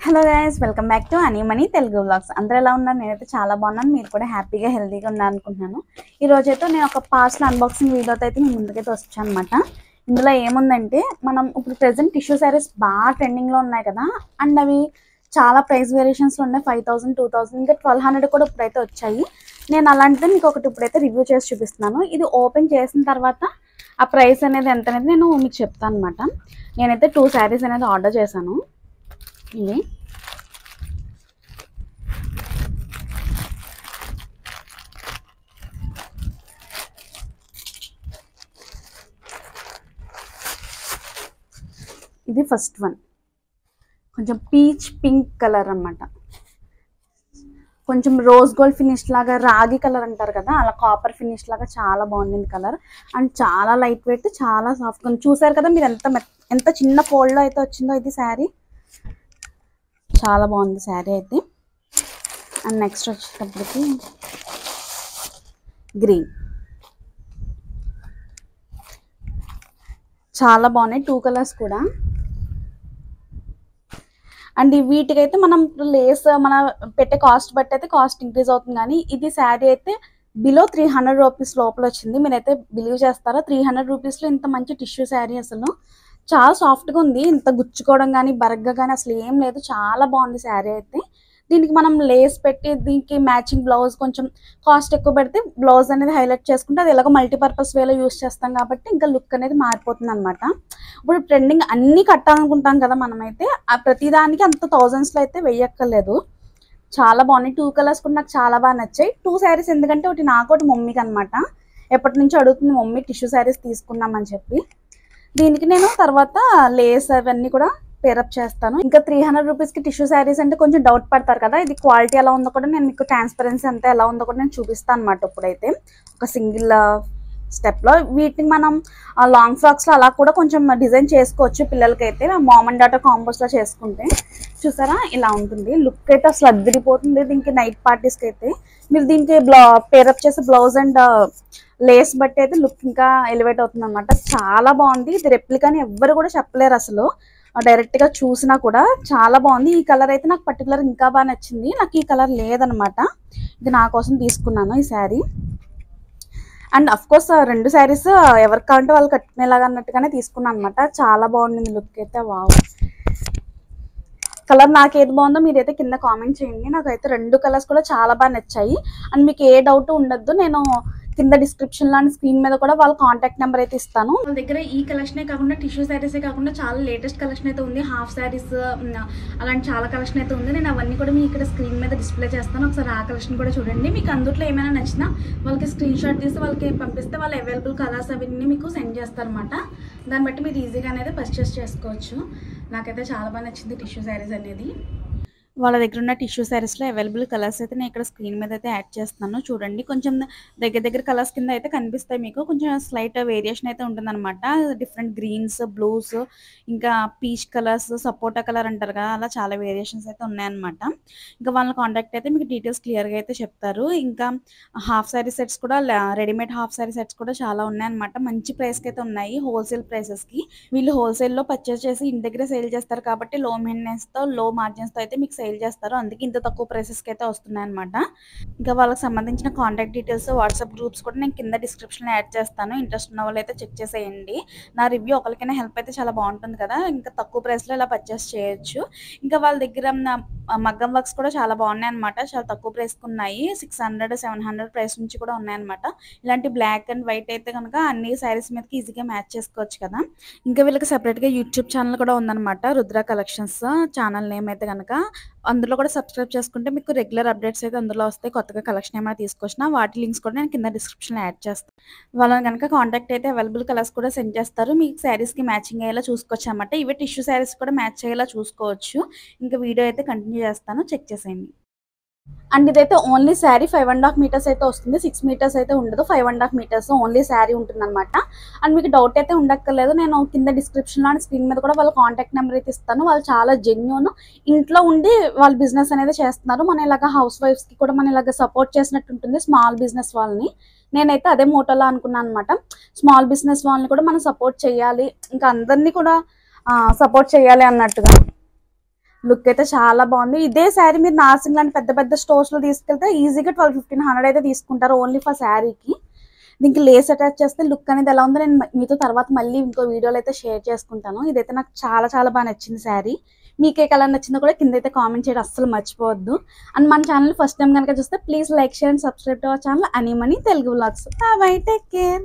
Hello guys, welcome back to Annie Money Telugu vlogs. అందరూ ఎలా ఉన్నారు? నేనైతే చాలా బాగున్నాను. మీరు కూడా హ్యాపీగా హెల్తీగా ఉన్నారు అనుకుంటున్నాను. ఈ రోజైతే నేను ఒక పార్సల్ అన్బాక్సింగ్ వీడియోతో అయితే మీ ముందుకైతే వచ్చాను అనమాట. ఇందులో ఏముందంటే, మనం ఇప్పుడు ప్రెసెంట్ టిష్యూ శారీస్ బాగా ట్రెండింగ్లో ఉన్నాయి కదా, అండ్ అవి చాలా ప్రైస్ వేరియేషన్స్లో ఉన్నాయి. 5000, 2000 ఇంకా 1200 కూడా ఇప్పుడైతే వచ్చాయి. నేను అలాంటిది మీకు ఒకటి ఇప్పుడైతే రివ్యూ చేసి చూపిస్తున్నాను. ఇది ఓపెన్ చేసిన తర్వాత ఆ ప్రైస్ అనేది ఎంత అనేది నేను మీకు చెప్తాను అనమాట. నేనైతే 2 శారీస్ అనేది ఆర్డర్ చేశాను. ఇది ఇది ఫస్ట్ వన్, కొంచెం పీచ్ పింక్ కలర్ అన్నమాట. కొంచెం రోజ్ గోల్డ్ ఫినిష్ లాగా, రాగి కలర్ అంటారు కదా, అలా కాపర్ ఫినిష్ లాగా చాలా బాగుంది కలర్. అండ్ చాలా లైట్ వెయిట్, చాలా సాఫ్ట్. కొంచెం చూసారు కదా మీరు ఎంత చిన్న ఫోల్డ్లో అయితే వచ్చిందో ఇది శారీ. చాలా బాగుంది శారీ అయితే. అండ్ నెక్స్ట్ వచ్చేటప్పటికి గ్రీన్. చాలా బాగున్నాయి 2 కలర్స్ కూడా. అండ్ వీటికైతే మనం లేస్ మన పెట్టే కాస్ట్ బట్టి అయితే కాస్ట్ ఇంక్రీజ్ అవుతుంది, కానీ ఇది శారీ అయితే బిలో 300 రూపీస్ లోపల వచ్చింది. మీరైతే బిలీవ్ చేస్తారా? 300 రూపీస్లో ఇంత మంచి టిష్యూ శారీ. అసలు చాలా సాఫ్ట్గా ఉంది, ఇంత గుచ్చుకోవడం కానీ బరగ్గా కానీ అసలు ఏం లేదు. చాలా బాగుంది శారీ అయితే. దీనికి మనం లేస్ పెట్టి దీనికి మ్యాచింగ్ బ్లౌజ్ కొంచెం కాస్ట్ ఎక్కువ పెడితే బ్లౌజ్ అనేది హైలైట్ చేసుకుంటే అది ఎలాగో మల్టీపర్పస్ వేలో యూస్ చేస్తాం కాబట్టి ఇంకా లుక్ అనేది మారిపోతుంది అనమాట. ఇప్పుడు ట్రెండింగ్ అన్నీ కట్టాలనుకుంటాం కదా మనమైతే, ఆ ప్రతిదానికి అంత థౌజండ్స్లో అయితే వెయ్యక్కర్లేదు. చాలా బాగున్నాయి. 2 కలర్స్ కూడా నాకు చాలా బాగా నచ్చాయి. 2 శారీస్, ఎందుకంటే ఒకటి నాకు ఒకటి మమ్మీకి అనమాట. ఎప్పటి నుంచో అడుగుతుంది మమ్మీ టిష్యూ శారీస్ తీసుకున్నామని చెప్పి. దీనికి నేను తర్వాత లేస్ అవన్నీ కూడా పేరప్ చేస్తాను. ఇంకా 300 రూపీస్కి టిష్యూ శారీస్ అంటే కొంచెం డౌట్ పడతారు కదా, ఇది క్వాలిటీ ఎలా ఉందో కూడా నేను మీకు ట్రాన్స్పరెన్సీ అంతా ఎలా ఉందో కూడా నేను చూపిస్తాను అనమాట. ఇప్పుడైతే ఒక సింగిల్ స్టెప్లో వీటిని మనం లాంగ్ ఫ్రాక్స్లో అలా కూడా కొంచెం డిజైన్ చేసుకోవచ్చు పిల్లలకైతే. మామ్ అండ్ డాటర్ కాంబోస్లో చేసుకుంటే చూసారా ఇలా ఉంటుంది. లుక్ అయితే అసలు అద్దరిపోతుంది. దీనికి నైట్ పార్టీస్కి అయితే మీరు దీనికి పేరప్ చేసే బ్లౌజ్ అండ్ లేస్ బట్టి అయితే లుక్ ఇంకా ఎలివేట్ అవుతుంది అనమాట. చాలా బాగుంది. ఇది రెప్లికాని ఎవ్వరు కూడా చెప్పలేరు అసలు, డైరెక్ట్గా చూసినా కూడా. చాలా బాగుంది. ఈ కలర్ అయితే నాకు పర్టికులర్ ఇంకా బాగా నచ్చింది. నాకు ఈ కలర్ లేదనమాట, ఇది నా కోసం తీసుకున్నాను ఈ sari. And of course 2 saris ఎవరికి కావాలంటే వాళ్ళు కట్టుకునేలాగా అన్నట్టుగానే తీసుకున్నాను అనమాట. చాలా బాగుంది లుక్ అయితే. వావ్, కలర్ నాకు ఏది బాగుందో మీరైతే కింద కామెంట్ చేయండి. నాకైతే 2 కలర్స్ కూడా చాలా బాగా నచ్చాయి. అండ్ మీకు ఏ డౌట్ ఉండద్దు, నేను కింద డిస్క్రిప్షన్లో అండ్ స్క్రీన్ మీద కూడా వాళ్ళ కాంటాక్ట్ నెంబర్ అయితే ఇస్తాను. వాళ్ళ దగ్గర ఈ కలెక్షనే కాకుండా టిష్యూ శారీసే కాకుండా చాలా లేటెస్ట్ కలెక్షన్ అయితే ఉంది. హాఫ్ శారీస్ అలాంటి చాలా కలెక్షన్ అయితే ఉంది. నేను అవన్నీ కూడా మీకు ఇక్కడ స్క్రీన్ మీద డిస్ప్లే చేస్తాను. ఒకసారి ఆ కలెక్షన్ కూడా చూడండి. మీకు అందులో ఏమైనా నచ్చినా వాళ్ళకి స్క్రీన్ షాట్ తీసి వాళ్ళకి పంపిస్తే వాళ్ళు అవైలబుల్ కలర్స్ అవన్నీ మీకు సెండ్ చేస్తారనమాట. దాన్ని బట్టి మీరు ఈజీగా అనేది పర్చేస్ చేసుకోవచ్చు. నాకైతే చాలా బాగా నచ్చింది టిష్యూ శారీస్ అనేది. వాళ్ళ దగ్గర ఉన్న టిష్యూ శారీస్లో అవైలబుల్ కలర్స్ అయితే నేను ఇక్కడ స్క్రీన్ మీద అయితే యాడ్ చేస్తున్నాను. చూడండి, కొంచెం దగ్గర కలర్స్ కింద అయితే కనిపిస్తాయి మీకు. కొంచెం స్లైట్ వేరియేషన్ అయితే ఉంటుందన్నమాట. డిఫరెంట్ గ్రీన్స్, బ్లూస్, ఇంకా పీచ్ కలర్స్, సపోటా కలర్ అంటారు కదా, అలా చాలా వేరియేషన్స్ అయితే ఉన్నాయన్నమాట. ఇంకా వాళ్ళ కాంటాక్ట్ అయితే మీకు డీటెయిల్స్ క్లియర్గా అయితే చెప్తారు. ఇంకా హాఫ్ శారీ సెట్స్ కూడా, రెడీమేడ్ హాఫ్ శారీ సెట్స్ కూడా చాలా ఉన్నాయన్నమాట. మంచి ప్రైస్కి అయితే ఉన్నాయి, హోల్సేల్ ప్రైసెస్కి. వీళ్ళు హోల్సేల్లో పర్చేస్ చేసి ఇంటి దగ్గర సేల్ చేస్తారు కాబట్టి లో మెయింటెనెన్స్తో, లో మార్జిన్స్తో అయితే మీకు సేల్ చేస్తారు. అందుకే ఇంత తక్కువ ప్రైసెస్కి అయితే వస్తున్నాయి అనమాట. ఇంకా వాళ్ళకి సంబంధించిన కాంటాక్ట్ డీటెయిల్స్, వాట్సాప్ గ్రూప్స్ కూడా నేను కింద డిస్క్రిప్షన్లో యాడ్ చేస్తాను. ఇంట్రెస్ట్ ఉన్న వాళ్ళు అయితే చెక్ చేసేయండి. నా రివ్యూ ఒకరికైనా హెల్ప్ అయితే చాలా బాగుంటుంది కదా, ఇంకా తక్కువ ప్రైస్లో ఇలా పర్చేస్ చేయొచ్చు. ఇంకా వాళ్ళ దగ్గర మగ్గం వర్క్స్ కూడా చాలా బాగున్నాయి అనమాట. చాలా తక్కువ ప్రైస్కి ఉన్నాయి. 600, 700 ప్రైస్ నుంచి కూడా ఉన్నాయన్నమాట. ఇలాంటి బ్లాక్ అండ్ వైట్ అయితే కనుక అన్ని శారీస్ మీదకి ఈజీగా మ్యాచ్ చేసుకోవచ్చు కదా. ఇంకా వీళ్ళకి సెపరేట్గా యూట్యూబ్ ఛానల్ కూడా ఉందన్నమాట, రుద్ర కలెక్షన్స్ ఛానల్ నేమ్ అయితే కనుక. అందులో కూడా సబ్స్క్రైబ్ చేసుకుంటే మీకు రెగ్యులర్ అప్డేట్స్ అయితే అందులో వస్తాయి. కొత్తగా కలెక్షన్ ఏమైనా తీసుకొచ్చినా వాటి లింక్స్ కూడా నేను కింద డిస్క్రిప్షన్లో యాడ్ చేస్తాను. వాళ్ళని కనుక కాంటాక్ట్ అయితే అవైలబుల్ కలర్స్ కూడా సెండ్ చేస్తారు. మీకు శారీస్కి మ్యాచింగ్ అయ్యేలా చూసుకోవచ్చు అనమాట. ఇవే టిష్యూ శారీస్ కూడా మ్యాచ్ అయ్యేలా చూసుకోవచ్చు. ఇంకా వీడియో అయితే కంటిన్యూ చేస్తాను, చెక్ చేసేయండి. అండ్ ఇదైతే ఓన్లీ శారీ 5.5 మీటర్స్ అయితే వస్తుంది. 6 మీటర్స్ అయితే ఉండదు, 5.5 మీటర్స్ ఓన్లీ శారీ ఉంటుంది అనమాట. అండ్ మీకు డౌట్ అయితే ఉండక్కర్లేదు, నేను కింద డిస్క్రిప్షన్లో అండ్ స్క్రీన్ మీద కూడా వాళ్ళ కాంటాక్ట్ నెంబర్ అయితే ఇస్తాను. వాళ్ళు చాలా జెన్యూన్, ఇంట్లో ఉండి వాళ్ళ బిజినెస్ అనేది చేస్తున్నారు. మన ఇలాగ హౌస్ వైఫ్స్కి కూడా మన ఇలాగ సపోర్ట్ చేసినట్టు ఉంటుంది స్మాల్ బిజినెస్ వాళ్ళని. నేనైతే అదే మోటోలో అనుకున్నాను అనమాట. స్మాల్ బిజినెస్ వాళ్ళని కూడా మనం సపోర్ట్ చేయాలి, ఇంకా అందరినీ కూడా సపోర్ట్ చేయాలి అన్నట్టుగా. లుక్ అయితే చాలా బాగుంది. ఇదే శారీ మీరు నార్సింగ్ లాంటి పెద్ద పెద్ద స్టోర్స్ లో తీసుకెళ్తే ఈజీగా 1200-1500 అయితే తీసుకుంటారు ఓన్లీ ఫర్ శారీకి. దీనికి లేస్ అటాచ్ చేస్తే లుక్ అనేది ఎలా ఉందో నేను మీతో తర్వాత మళ్ళీ ఇంకో వీడియోలో అయితే షేర్ చేసుకుంటాను. ఇదైతే నాకు చాలా చాలా బాగా నచ్చింది శారీ. మీకు ఏ కలర్ నచ్చిందో కూడా కింద అయితే కామెంట్ చేయడం అస్సలు మర్చిపోవద్దు. అండ్ మన ఛానల్ ఫస్ట్ టైం కనుక చూస్తే please like, share and subscribe to our channel Annie Money Telugu vlogs. Bye, take care.